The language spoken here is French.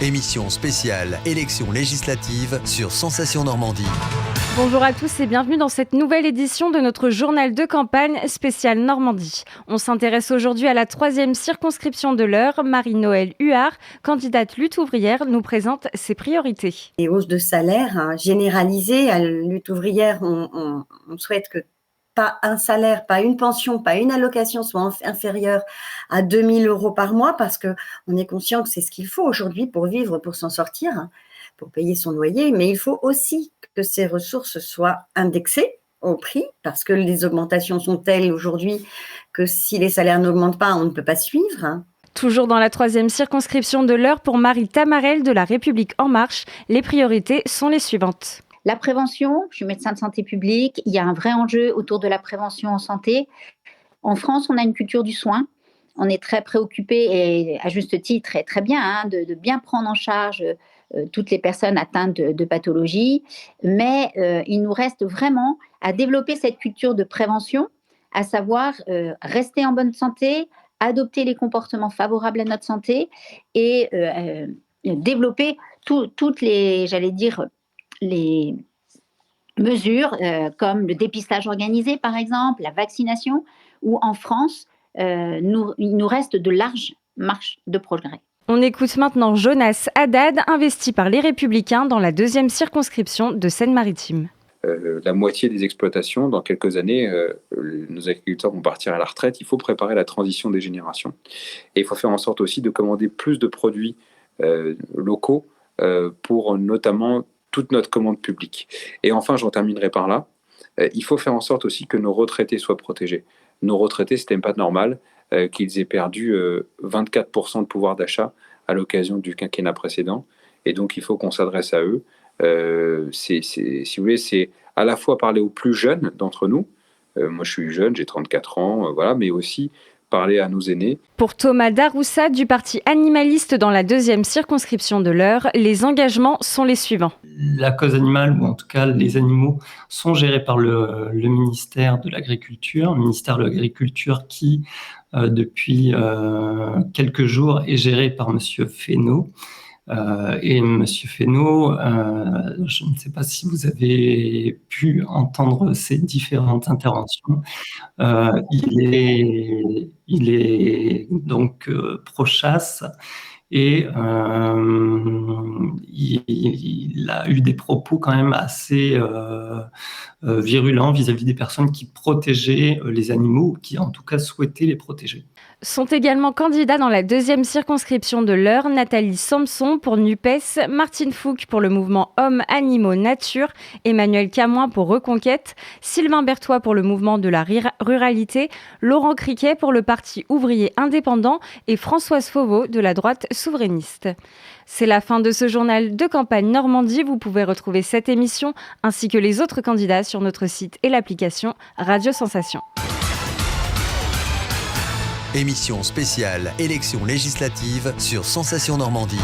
Émission spéciale élections législatives sur Sensation Normandie. Bonjour à tous et bienvenue dans cette nouvelle édition de notre journal de campagne spécial Normandie. On s'intéresse aujourd'hui à la 3e circonscription de l'Eure. Marie-Noëlle Huard, candidate Lutte ouvrière, nous présente ses priorités. Les hausses de salaire généralisées à Lutte ouvrière, on souhaite que pas un salaire, pas une pension, pas une allocation soit inférieure à 2 000 € par mois, parce qu'on est conscient que c'est ce qu'il faut aujourd'hui pour vivre, pour s'en sortir, pour payer son loyer, mais il faut aussi que ces ressources soient indexées au prix, parce que les augmentations sont telles aujourd'hui que si les salaires n'augmentent pas, on ne peut pas suivre. Toujours dans la 3e circonscription de l'Eure, pour Marie Tamarel de La République En Marche, les priorités sont les suivantes. La prévention, je suis médecin de santé publique, il y a un vrai enjeu autour de la prévention en santé. En France, on a une culture du soin. On est très préoccupé, et à juste titre, et très bien, de bien prendre en charge toutes les personnes atteintes de pathologies. Mais il nous reste vraiment à développer cette culture de prévention, à savoir rester en bonne santé, adopter les comportements favorables à notre santé et développer toutes les, les mesures comme le dépistage organisé, par exemple, la vaccination, où en France, il nous reste de larges marches de progrès. On écoute maintenant Jonas Haddad, investi par les Républicains dans la 2e circonscription de Seine-Maritime. La moitié des exploitations, dans quelques années, nos agriculteurs vont partir à la retraite. Il faut préparer la transition des générations. Et il faut faire en sorte aussi de commander plus de produits locaux pour notamment toute notre commande publique. Et enfin, j'en terminerai par là, il faut faire en sorte aussi que nos retraités soient protégés. Nos retraités, ce n'était pas normal qu'ils aient perdu 24% de pouvoir d'achat à l'occasion du quinquennat précédent. Et donc, il faut qu'on s'adresse à eux. Si vous voulez, c'est à la fois parler aux plus jeunes d'entre nous. Moi, je suis jeune, j'ai 34 ans, voilà, mais aussi parler à nos aînés. Pour Thomas Daroussa du parti animaliste dans la 2e circonscription de l'Eure, les engagements sont les suivants. La cause animale, ou en tout cas les animaux, sont gérés par le ministère de l'Agriculture, qui, depuis quelques jours, est géré par M. Fesneau. Et M. Fesneau, je ne sais pas si vous avez pu entendre ses différentes interventions, il est donc pro-chasse et il a eu des propos quand même assez virulents vis-à-vis des personnes qui protégeaient les animaux, ou qui en tout cas souhaitaient les protéger. Sont également candidats dans la 2e circonscription de l'Eure Nathalie Samson pour NUPES, Martine Fouque pour le mouvement Hommes, Animaux, Nature, Emmanuel Camoin pour Reconquête, Sylvain Berthois pour le mouvement de la ruralité, Laurent Criquet pour le Parti ouvrier indépendant et Françoise Fauveau de la droite souverainiste. C'est la fin de ce journal de campagne Normandie. Vous pouvez retrouver cette émission ainsi que les autres candidats sur notre site et l'application Radio Sensation. Émission spéciale élections législatives sur Sensation Normandie.